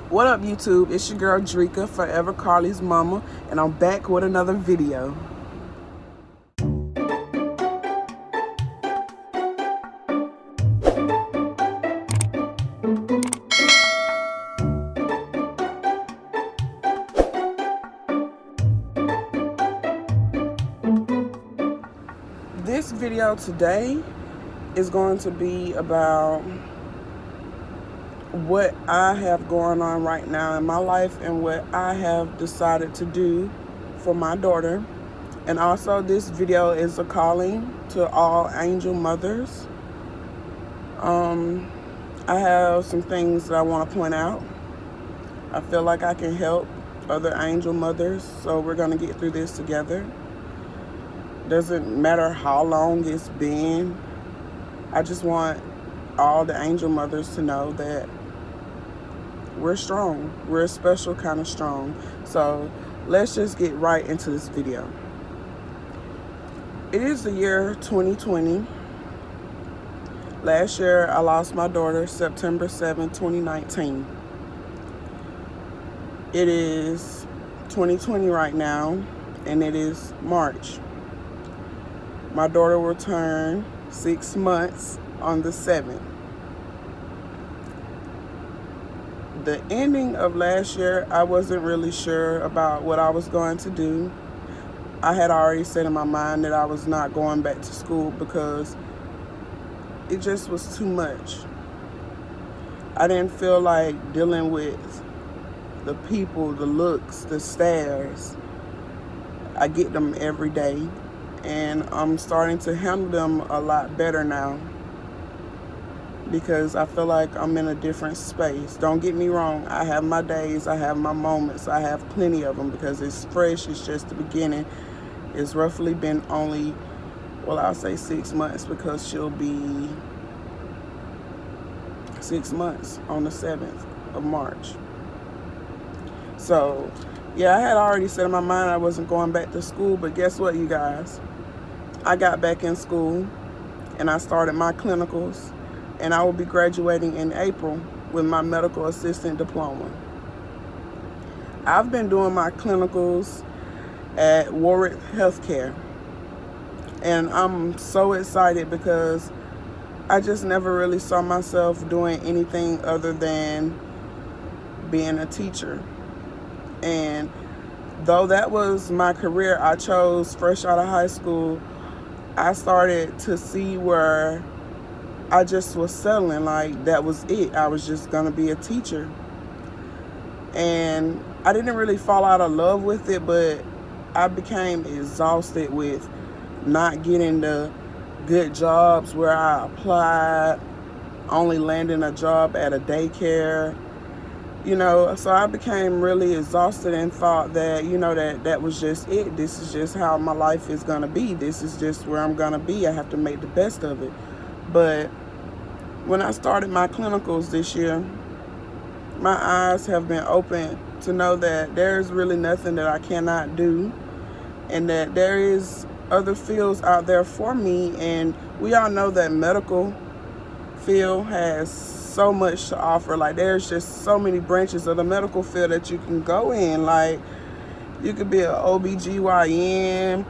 What up, YouTube? It's your girl Drika, Forever Carly's mama, and I'm back with another video. This video today is going to be about what I have going on right now in my life and what I have decided to do for my daughter. And also this video is a calling to all angel mothers. I have some things that I want to point out. I feel like I can help other angel mothers, so we're going to get through this together. Doesn't matter how long it's been. I just want all the angel mothers to know that we're strong. We're a special kind of strong. So let's just get right into this video. It is the year 2020. Last year I lost my daughter September 7, 2019. It is 2020 right now, and it is March. My daughter will turn 6 months on the 7th. The ending of last year, I wasn't really sure about what I was going to do. I had already said in my mind that I was not going back to school because it just was too much. I didn't feel like dealing with the people, the looks, the stares. I get them every day, and I'm starting to handle them a lot better now because I feel like I'm in a different space. Don't get me wrong, I have my days, I have my moments, I have plenty of them because it's fresh, it's just the beginning. It's roughly been only, well, I'll say 6 months because she'll be 6 months on the 7th of March. So, yeah, I had already said in my mind I wasn't going back to school, but guess what, you guys? I got back in school and I started my clinicals, and I will be graduating in April with my medical assistant diploma. I've been doing my clinicals at Warwick Healthcare, and I'm so excited because I just never really saw myself doing anything other than being a teacher. And though that was my career I chose fresh out of high school, I started to see where I just was settling, like that was it. I was just gonna be a teacher. And I didn't really fall out of love with it, but I became exhausted with not getting the good jobs where I applied, only landing a job at a daycare. So I became really exhausted and thought that, that was just it. This is just how my life is going to be. This is just where I'm going to be. I have to make the best of it. But when I started my clinicals this year, my eyes have been opened to know that there's really nothing that I cannot do, and that there is other fields out there for me. And we all know that medical field has so much to offer. Like, there's just so many branches of the medical field that you can go in. Like, you could be an OBGYN,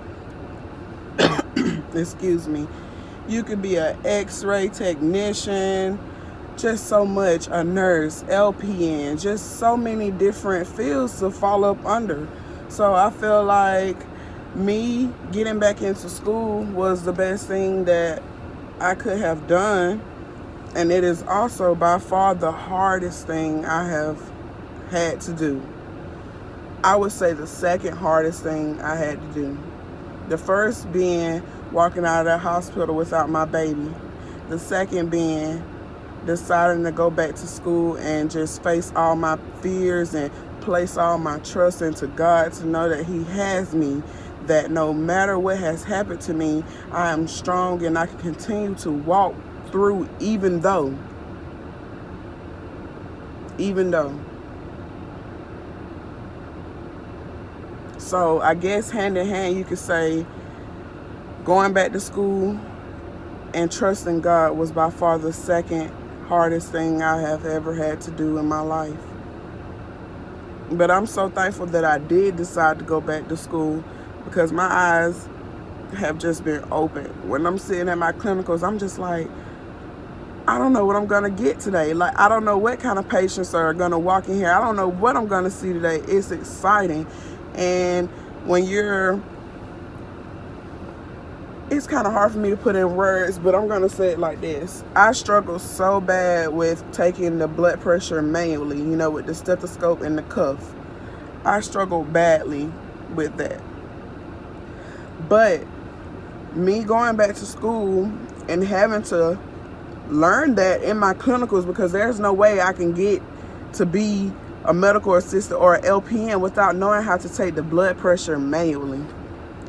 excuse me, you could be an x-ray technician, just so much, a nurse, LPN, just so many different fields to fall up under. So I feel like me getting back into school was the best thing that I could have done. And it is also by far the hardest thing I have had to do. I would say the second hardest thing I had to do. The first being walking out of that hospital without my baby. The second being deciding to go back to school and just face all my fears and place all my trust into God, to know that He has me, that no matter what has happened to me, I am strong and I can continue to walk through even though. So I guess hand in hand you could say going back to school and trusting God was by far the second hardest thing I have ever had to do in my life. But I'm so thankful that I did decide to go back to school, because my eyes have just been open. When I'm sitting at my clinicals, I'm just like, I don't know what I'm gonna get today. Like, I don't know what kind of patients are gonna walk in here. I don't know what I'm gonna see today. It's exciting. And when it's kind of hard for me to put in words, but I'm gonna say it like this. I struggle so bad with taking the blood pressure manually, with the stethoscope and the cuff. I struggle badly with that. But me going back to school and having to learn that in my clinicals, because there's no way I can get to be a medical assistant or an LPN without knowing how to take the blood pressure manually.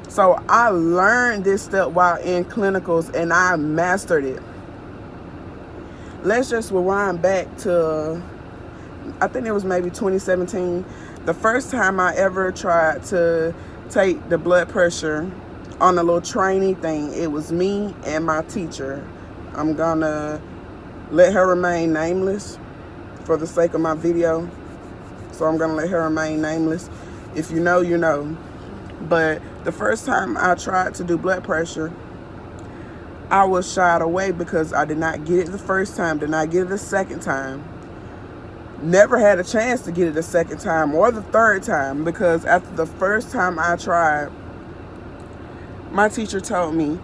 So I learned this step while in clinicals, and I mastered it. Let's just rewind back to, I think it was maybe 2017. The first time I ever tried to take the blood pressure on a little training thing, it was me and my teacher. I'm gonna let her remain nameless for the sake of my video. So I'm gonna let her remain nameless. If you know, you know. But the first time I tried to do blood pressure, I was shied away because I did not get it the first time, did not get it the second time. Never had a chance to get it the second time or the third time, because after the first time I tried, my teacher told me,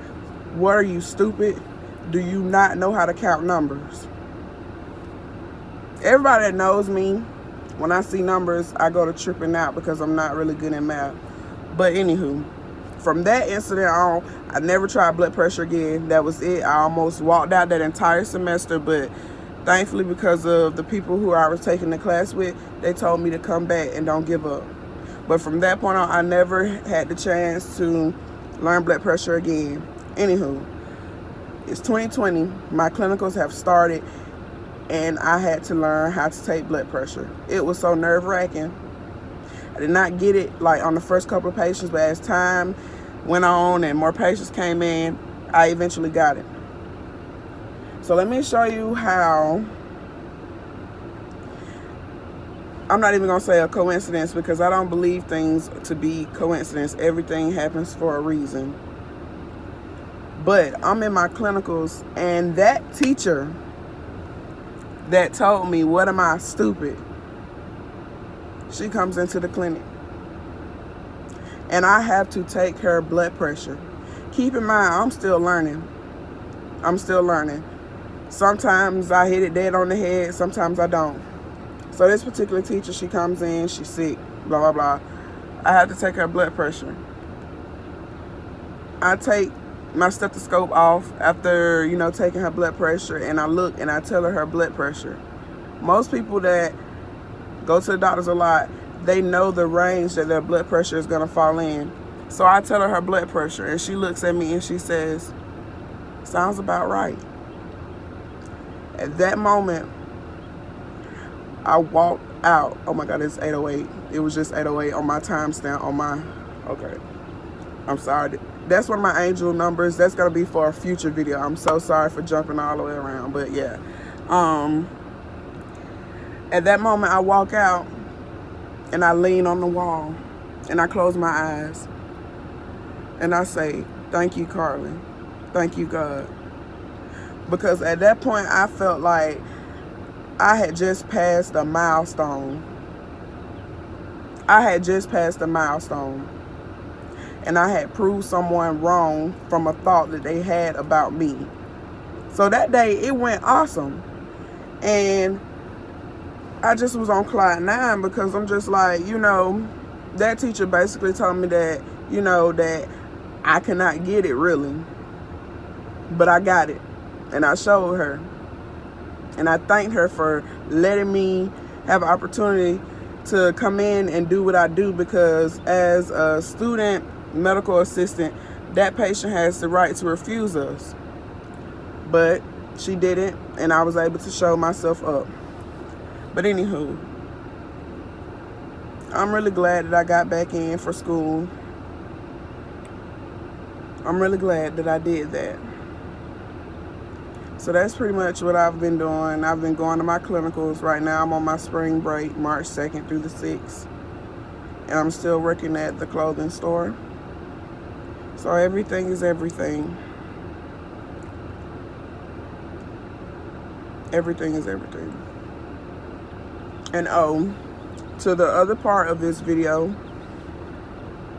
"What, are you stupid? Do you not know how to count numbers?" Everybody that knows me, when I see numbers, I go to tripping out because I'm not really good in math. But anywho, from that incident on, I never tried blood pressure again. That was it. I almost walked out that entire semester, but thankfully, because of the people who I was taking the class with, they told me to come back and don't give up. But from that point on, I never had the chance to learn blood pressure again. Anywho, it's 2020. My clinicals have started, and I had to learn how to take blood pressure. It was so nerve-wracking. I did not get it like on the first couple of patients, but as time went on and more patients came in, I eventually got it. So let me show you how, I'm not even gonna say a coincidence, because I don't believe things to be coincidence. Everything happens for a reason. But I'm in my clinicals, and that teacher that told me, "What, am I stupid?" she comes into the clinic, and I have to take her blood pressure. Keep in mind, I'm still learning. Sometimes I hit it dead on the head, sometimes I don't. So this particular teacher, she comes in, she's sick, blah, blah, blah. I have to take her blood pressure. I take my stethoscope off after, taking her blood pressure, and I look and I tell her blood pressure. Most people that go to the doctors a lot, they know the range that their blood pressure is gonna fall in. So I tell her blood pressure, and she looks at me and she says, "Sounds about right." At that moment, I walked out. Oh my God, it's 8:08. It was just 8:08 on my timestamp okay. I'm sorry. That's one of my angel numbers. That's gonna be for a future video. I'm so sorry for jumping all the way around, but yeah. At that moment, I walk out and I lean on the wall and I close my eyes and I say, "Thank you, Carlin. Thank you, God." Because at that point, I felt like I had just passed a milestone. And I had proved someone wrong from a thought that they had about me. So that day, it went awesome. And I just was on cloud nine, because I'm just like, that teacher basically told me that, that I cannot get it really. But I got it. And I showed her. And I thanked her for letting me have an opportunity to come in and do what I do, because as a student medical assistant, that patient has the right to refuse us. But she didn't, and I was able to show myself up. But anywho, I'm really glad that I got back in for school. I'm really glad that I did that. So that's pretty much what I've been doing. I've been going to my clinicals. Right now I'm on my spring break, March 2nd through the 6th. And I'm still working at the clothing store. So everything is everything. Everything is everything. And to the other part of this video,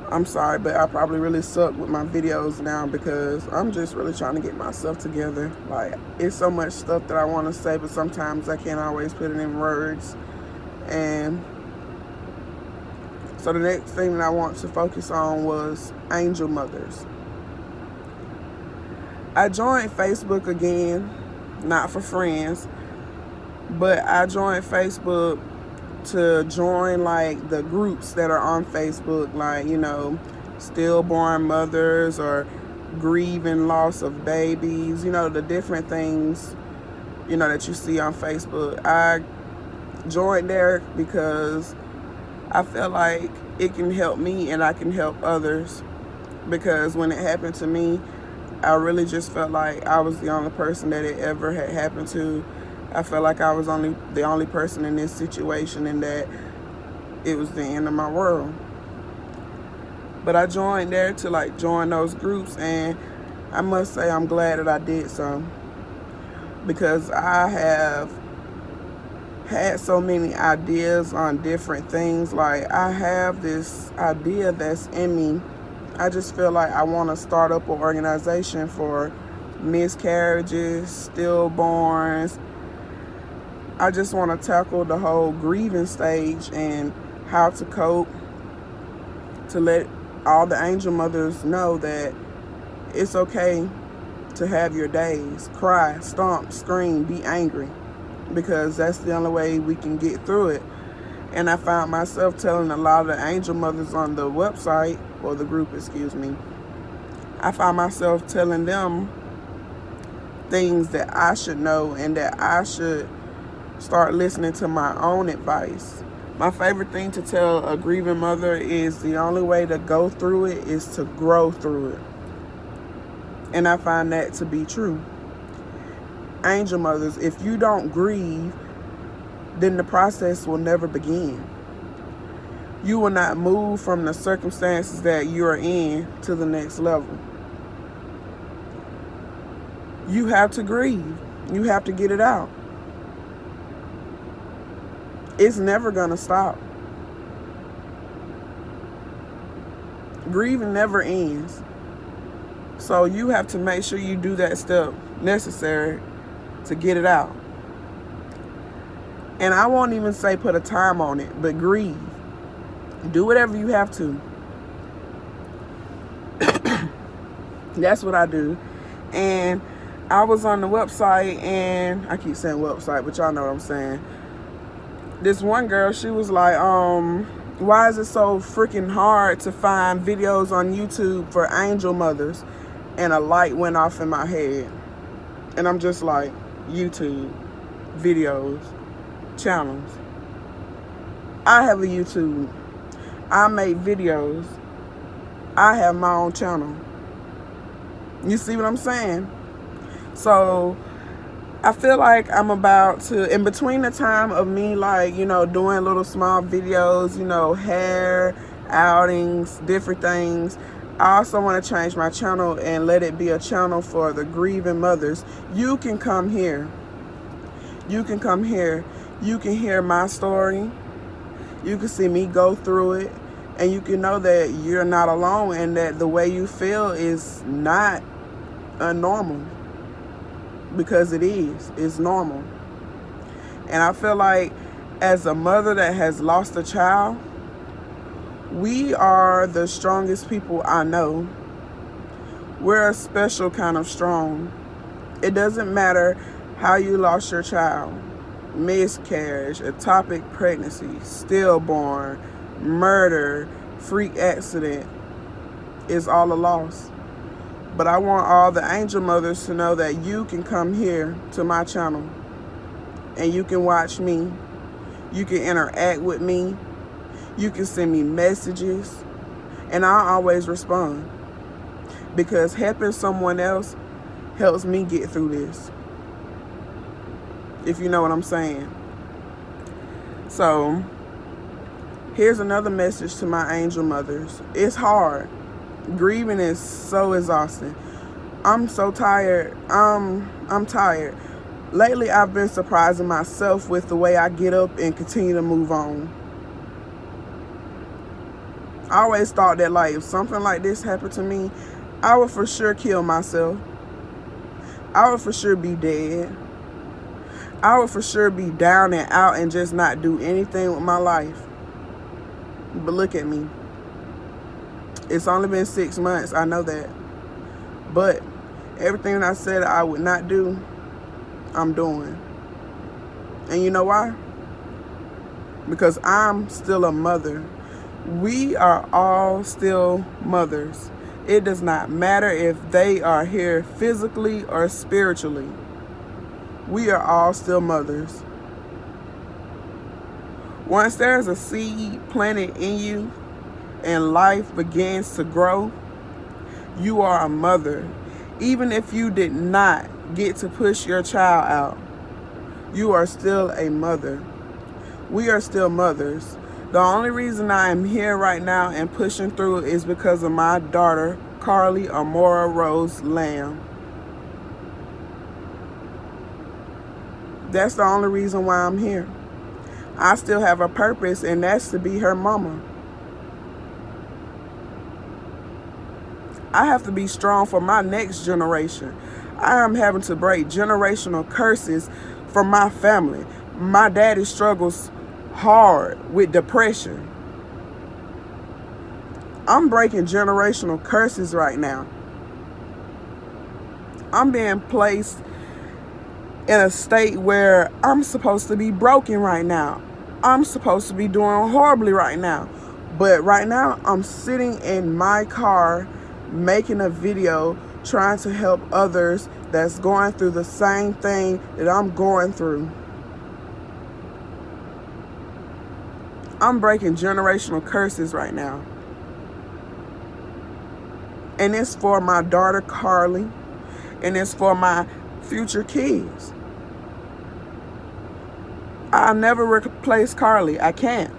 I'm sorry, but I probably really suck with my videos now because I'm just really trying to get myself together. Like, it's so much stuff that I want to say, but sometimes I can't always put it in words. And so the next thing that I want to focus on was angel mothers. I joined Facebook again, not for friends, but I joined Facebook to join like the groups that are on Facebook, like, you know, stillborn mothers or grieving loss of babies, you know, the different things, you know, that you see on Facebook. I joined there because I feel like it can help me and I can help others, because when it happened to me, I really just felt like I was the only person that it ever had happened to. I felt like I was the only person in this situation, and that it was the end of my world. But I joined there to like join those groups, and I must say I'm glad that I did so, because I have had so many ideas on different things. Like, I have this idea that's in me. I just feel like I want to start up an organization for miscarriages, stillborns. I just want to tackle the whole grieving stage and how to cope, to let all the angel mothers know that it's okay to have your days. Cry, stomp, scream, be angry, because that's the only way we can get through it. And I found myself telling a lot of the angel mothers on the website, or the group, excuse me, I found myself telling them things that I should know and that I should start listening to my own advice. My favorite thing to tell a grieving mother is the only way to go through it is to grow through it. And I find that to be true. Angel mothers, if you don't grieve, then the process will never begin. You will not move from the circumstances that you're in to the next level. You have to grieve. You have to get it out. It's never gonna stop. Grieving never ends. So you have to make sure you do that step necessary to get it out. And I won't even say put a time on it, but grieve. Do whatever you have to. That's what I do. And I was on the website, and I keep saying website, but y'all know what I'm saying. This one girl, she was like, why is it so freaking hard to find videos on YouTube for angel mothers? And a light went off in my head. And I'm just like, YouTube, videos, channels. I have a YouTube. I make videos. I have my own channel. You see what I'm saying? So I feel like I'm about to, in between the time of me, like, you know, doing little small videos, you know, hair, outings, different things, I also want to change my channel and let it be a channel for the grieving mothers. You can come here. You can come here. You can hear my story. You can see me go through it. And you can know that you're not alone, and that the way you feel is not abnormal. Because it is. It's normal. And I feel like as a mother that has lost a child, we are the strongest people I know. We're a special kind of strong. It doesn't matter how you lost your child. Miscarriage, ectopic pregnancy, stillborn, murder, freak accident, is all a loss. But I want all the angel mothers to know that you can come here to my channel and you can watch me. You can interact with me. You can send me messages, and I always respond, because helping someone else helps me get through this. if you know what I'm saying. So here's another message to my angel mothers. It's hard. Grieving is so exhausting. I'm so tired. I'm tired. Lately, I've been surprising myself with the way I get up and continue to move on. I always thought that, like, if something like this happened to me, I would for sure kill myself. I would for sure be dead. I would for sure be down and out and just not do anything with my life. But look at me. It's only been 6 months, I know that. But everything I said I would not do, I'm doing. And you know why? Because I'm still a mother. We are all still mothers. It does not matter if they are here physically or spiritually. We are all still mothers. Once there's a seed planted in you and life begins to grow, you are a mother. Even if you did not get to push your child out, you are still a mother. We are still mothers. The only reason I am here right now and pushing through is because of my daughter, Carly Amora Rose Lamb. That's the only reason why I'm here. I still have a purpose, and that's to be her mama. I have to be strong for my next generation. I am having to break generational curses from my family. My daddy struggles hard with depression. I'm breaking generational curses right now. I'm being placed in a state where I'm supposed to be broken right now. I'm supposed to be doing horribly right now. But right now, I'm sitting in my car making a video trying to help others that's going through the same thing that I'm going through. I'm breaking generational curses right now. And it's for my daughter, Carly, and it's for my future kids. I'll never replace Carly. I can't.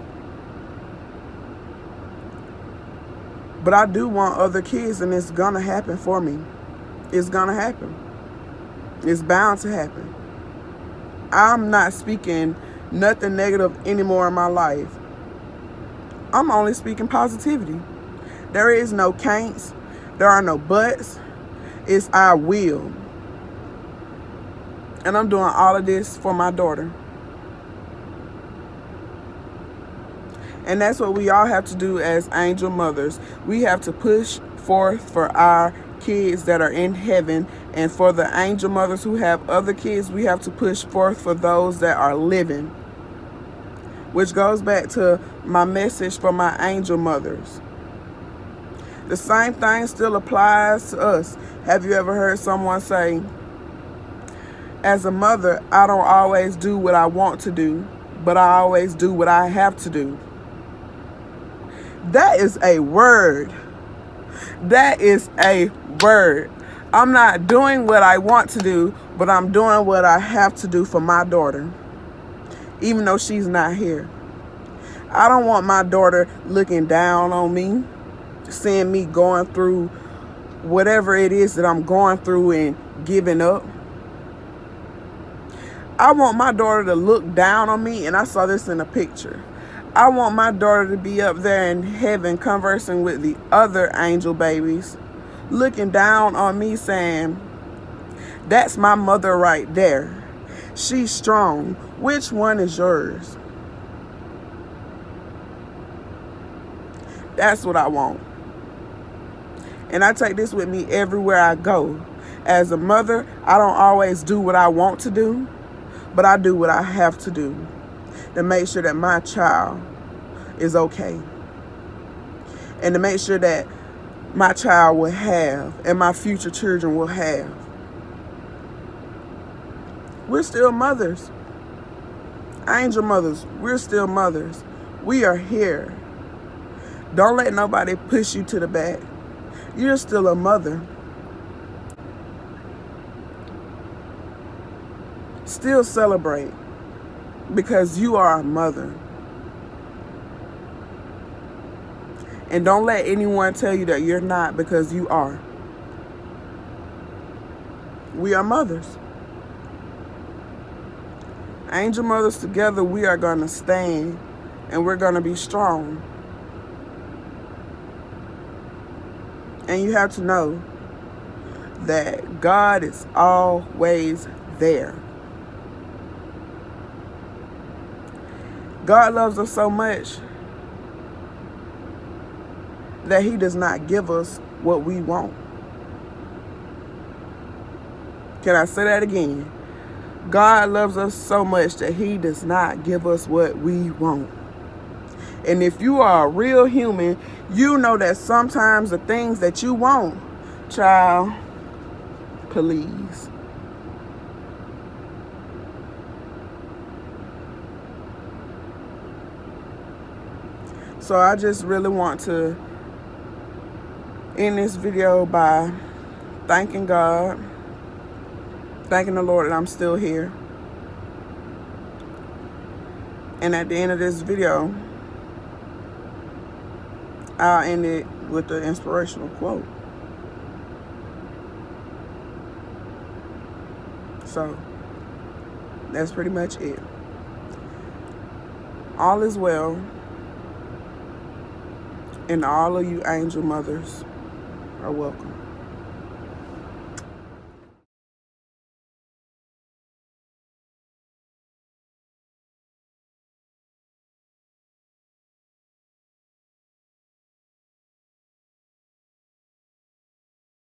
But I do want other kids, and it's gonna happen for me. It's gonna happen. It's bound to happen. I'm not speaking nothing negative anymore in my life. I'm only speaking positivity. There is no can'ts. There are no buts. It's I will. And I'm doing all of this for my daughter. And that's what we all have to do as angel mothers. We have to push forth for our kids that are in heaven. And for the angel mothers who have other kids, we have to push forth for those that are living. Which goes back to my message for my angel mothers. The same thing still applies to us. Have you ever heard someone say, as a mother, I don't always do what I want to do, but I always do what I have to do? That is a word. That is a word. I'm not doing what I want to do, but I'm doing what I have to do for my daughter, even though she's not here. I don't want my daughter looking down on me, seeing me going through whatever it is that I'm going through and giving up. I want my daughter to look down on me, and I saw this in a picture. I want my daughter to be up there in heaven conversing with the other angel babies, looking down on me saying, that's my mother right there. She's strong. Which one is yours? That's what I want. And I take this with me everywhere I go. As a mother, I don't always do what I want to do, but I do what I have to do to make sure that my child is okay. And to make sure that my child will have, and my future children will have. We're still mothers. Angel mothers, we're still mothers. We are here. Don't let nobody push you to the back. You're still a mother. Still celebrate, because you are a mother. And don't let anyone tell you that you're not, because you are. We are mothers. Angel mothers together, we are going to stand, and we're going to be strong. And you have to know that God is always there. God loves us so much that he does not give us what we want. Can I say that again? God loves us so much that he does not give us what we want. And if you are a real human, you know that sometimes the things that you want, child, please. So I just really want to end this video by thanking God, thanking the Lord that I'm still here. And at the end of this video, I'll end it with the inspirational quote. So that's pretty much it. All is well, and all of you angel mothers are welcome.